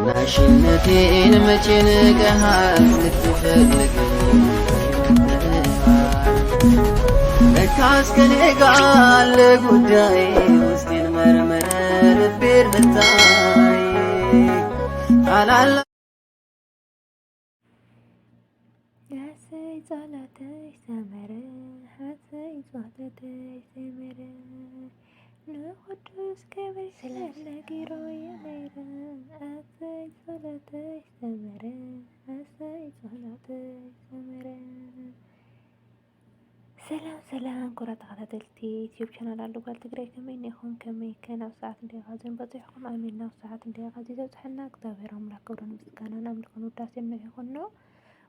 ናሽነቴን መቼ ንቀሃል ስትፈልግ ለካስ ከኔ ጋር አለ ጉዳይ ውስጤን መርመረ ልቤን ፈታይ ታላላ ያሰይ ጸሎትሽ ሰመረ ሀሰይ ጸሎትሽ ሰመረ ንቅዱስ ገብርኤል ስለነጊሮ የመረ ሀሰይ ጸሎትሽ ሰመረ ሀሰይ ጸሎትሽ ሰመረ። ሰላም ሰላም ኩራ ተኸታተልቲ ዩቲዩብ ቻናል አሉ ጓል ትግራይ ከመይ ኢኹም ከመይ ከናብ ሰዓት እንዲኻዝን በፂሕኩም ኣሚን ናብ ሰዓት እንዲኻዚ ዘብፅሐና እግዚአብሔር ኣምላክ ክብርን ምስጋናን ኣምልኾን ውዳሴን ይኹን ነው።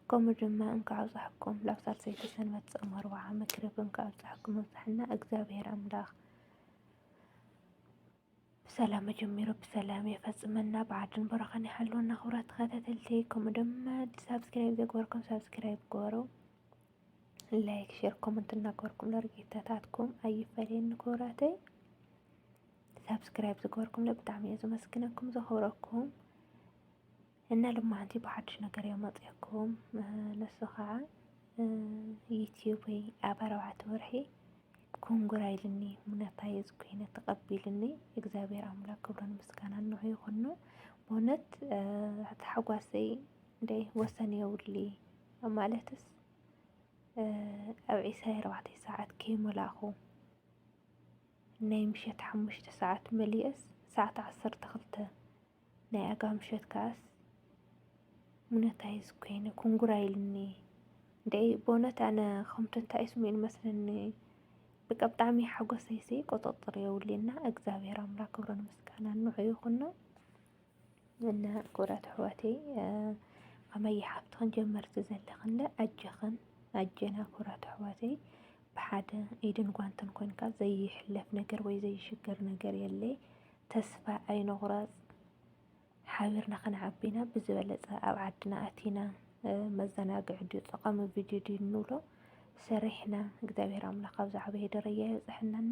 ከምኡ ድማ እንከዓብፅሐኩም ላብ ሳልሰይቲ ሰንበት ጾም 40 መክረብ እንከዓብፅሐኩም መብፅሕና እግዚአብሔር ኣምላክ ብሰላም ጀሚሩ ብሰላም የፈጽመና ብዓድን በረኻን ይሓልወና። ኩራ ተኸታተልቲ ከምኡ ድማ ሳብስክራይብ ዘግበርኩም ሳብስክራይብ ግበሩ፣ ላይክ ሼር ኮመንት እናገበርኩም ለርጌታታትኩም ኣይፈለየኒ ክብራተይ ሳብስክራይብ ዝገበርኩም ብጣዕሚ እየ ዘመስግነኩም ዘኽብረኩም እና ልማዓንቲ ብሓድሽ ነገር የመፅአኩም ነሱ ከዓ ዩቲዩብ ወይ ኣብ 4 ወርሒ ኮንግራ ኢልኒ ሙነታይ ዝኮይነ ተቐቢልኒ እግዚአብሔር ኣምላክ ክብርን ምስጋና ንዑ ይኹን። በእውነት ተሓጓሰይ እንደ ወሰን የውሊ ማለትስ ኣብ 24 ሰዓት ከይመላኹ ናይ ምሸት 5 ሰዓት መሊአስ ሰዓት 12 ናይ ኣጋ ምሸት ካስ ሙነታይ ዝኮይነ ኮንግራ ኢልኒ እንደ በእውነት ኣነ ከምቲ እንታይ ስሙን መስለኒ በቃ ብጣዕሚ ሓጎሰይሲ ቁጥጥር የውልና እግዚአብሔር ኣምላክ ክብርን ምስጋና ንዑ ይኹን እና ኩራት ኣሕዋተይ ከመይ ሓፍቲ ክንጀመርቲ ዘለኽን ኣጀኽን ኣጀና ኩራት ኣሕዋተይ ብሓደ ኢድን ጓንትን ኮንካ ዘይሕለፍ ነገር ወይ ዘይሽገር ነገር የለይ። ተስፋ ኣይንቑረፅ ሓቢርና ክንዓቢና ብዝበለፀ ኣብ ዓድና ኣቲና መዘናግዒ ድዩ ጠቓሚ ቪድዮ ድዩ ንብሎ ሰሪሕና እግዚአብሔር ኣምላክ ኣብ ዝዓበየ ደረጃ የብፅሐናና።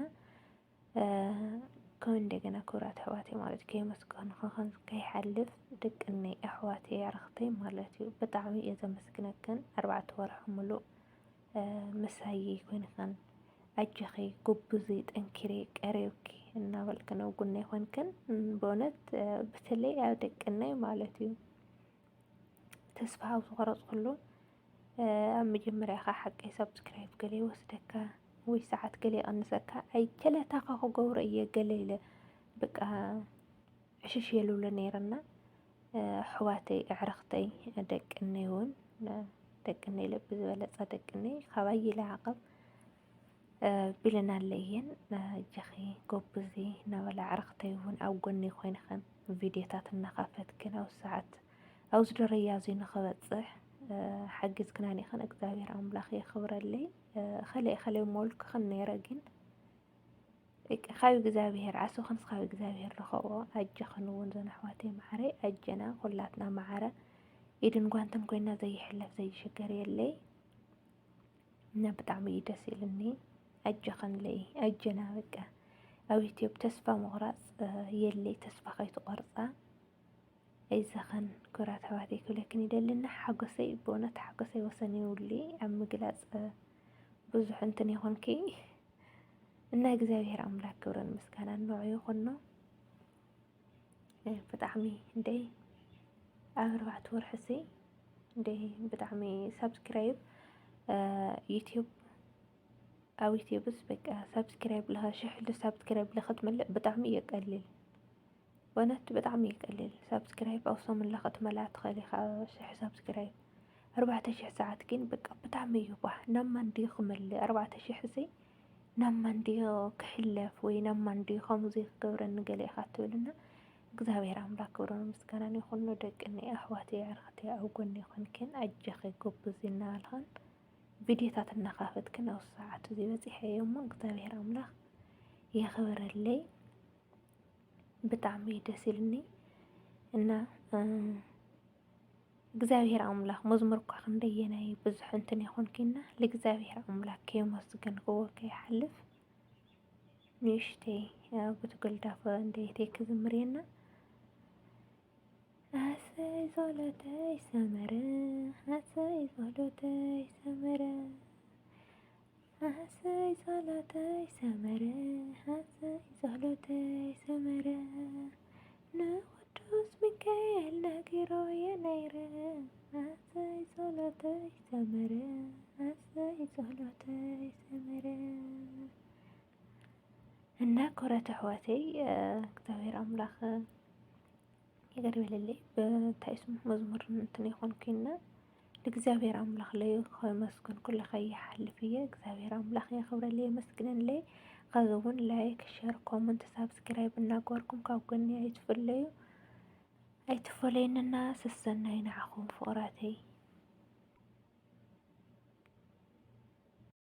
ከም እንደገና ኩራት ኣሕዋተይ ማለት ከይመስገኑ ክኸን ከይሓልፍ ደቅነይ ኣሕዋተይ ኣዕርኽተይ ማለት እዩ ብጣዕሚ እየ ዘመስግነክን 4 ወርሒ ሙሉእ ምሳይ ኮይንከን ኣጀኺ ጉብዚ ጠንኪሬ ቀሪብኪ እናበልክን ኣብ ጎነይ ኮንክን በእውነት በተለይ ኣብ ደቅነይ ማለት እዩ ተስፋ ኣብ ዝቆረፅ ኩሉ ኣብ መጀመርያ ኻ ሓቀይ ሰብስክራይብ ገለ ይወስደካ ወይ ሰዓት ገለ ይቐንሰካ ኣይቸለታኻ ክገብሮ እየ ገለ ኢለ በቃ ዕሽሽ የልብሎ ነይረና ኣሕዋተይ ኣዕርኽተይ ደቅነይ እውን ደቅነይ ልቢ ዝበለፀ ደቅነይ ካባይ ይለዓቐብ ቢለና ኣለየን እጀኺ ጎብዚ እናበላ ኣዕርኽተይ እውን ኣብ ጎኒ ኮይንከን ቪድዮታት እናኻፈትክን ኣብ ሰዓት ኣብዚ ደረጃ እዚ ንኽበፅሕ ሓጊዝክናኒ ኸን እግዚአብሔር ኣምላኽ የኽብረለይ ኸለይ ሞልክ ኸን ነይረ ግን ካብ እግዚአብሔር ዓስኽንስ ካብ እግዚአብሔር ረኸቦ ኣጀኽን እውን ዘን ኣሕዋተይ ማዕረ ኣጀና ኩላትና ማዕረ ኢድን ጓንትን ኮይና ዘይሕለፍ ዘይሽገር የለይ እና ብጣዕሚ እዩ ደስ ኢልኒ ኣጀኽን ለይ ኣጀና በቃ ኣብ ዩቲዩብ ተስፋ ምቑራፅ የለይ ተስፋ ከይትቆርፃ ኣይዘኸን ኩራት ኣሕዋተይ ክብለክን ይደልና ሓጎሰይ በእውነት ሓጎሰይ ወሰን የውሊ ኣብ ምግላፅ ብዙሕ እንትን ይኹንኪ እና እግዚአብሔር ኣምላክ ክብርን ምስጋና ንዑ ይኹን። ብጣዕሚ እንደይ ኣብ 4 ወርሕሲ እንደይ ብጣዕሚ ሰብስክራይብ ዩቲዩብ ኣብ ዩቲዩብስ በቃ ሰብስክራይብ ለሽሕ ሰብስክራይብ ለኽትመልእ ብጣዕሚ የቀልል በእውነት ብጣዕሚ ይቀልል ሰብስክራይብ ኣብ ሰሙን ለኽትመልኣ ትኽእል ኢኻ 1000 ሰብስክራይብ 4000 ሰዓት ግን በቃ ብጣዕሚ እዩ ባህ ናብ ማንዲ ክመልእ 4000 ሲ ናብ ማንዲ ክሕለፍ ወይ ናብ ማንዲ ከምዚ ክገብረኒ ገለ ኢኻ ትብልና እግዚአብሔር ኣምላክ ክብርን ምስጋናን ይኹን። ደቅነይ ኣሕዋተይ ኣዕርኽተይ ኣብ ጎኒ ኮንክን ኣጀኺ ጎብዚ እናበልኽን ቪድዮታት እናኻፈትክን ኣብ ሰዓት እዚ በፂሐ እሞ እግዚአብሔር ኣምላኽ የኽብረለይ ብጣዕሚ ደስ ኢልኒ እና እግዚአብሔር ኣምላኽ መዝሙር እኳ ክንደየናይ ብዙሕ እንትን ይኹንኪና ለእግዚአብሔር ኣምላኽ ከየመስገንክዎ ከይሓልፍ ንእሽተይ ብትገልዳፈ እንደይተይ ክዝምር የና ጸሎተይ ሰመረ ሃሰይ ጸሎተይ ሰመረ ሃሰይ ጸሎተይ ሰመረ ሃሰይ ጸሎተይ ሰመረ ንቅዱስ ሚካኤል ነጊሮየ ነይረ ሃሰይ ጸሎተይ ሰመረ ሃሰይ ጸሎተይ ሰመረ እና ኮረተ አሕዋተይ እግዚአብሔር አምላኽ ይቅር ይበልልኝ። በታይ ስሙ መዝሙር እንትን ይኾንኩና ለእግዚአብሔር አምላኽ ላይ ከመስገን ኩሉ ከይሓልፍ እየ እግዚአብሔር አምላኽ ያኽብረልይ የመስግነልይ። ከዚውን ላይክ ሼር ኮመንት ሳብስክራይብ እናገበርኩም ካብ ጎኒ ኣይትፍለዩ ኣይትፈለዩንና ስሰናይ ንዓኹም ፍቕራተይ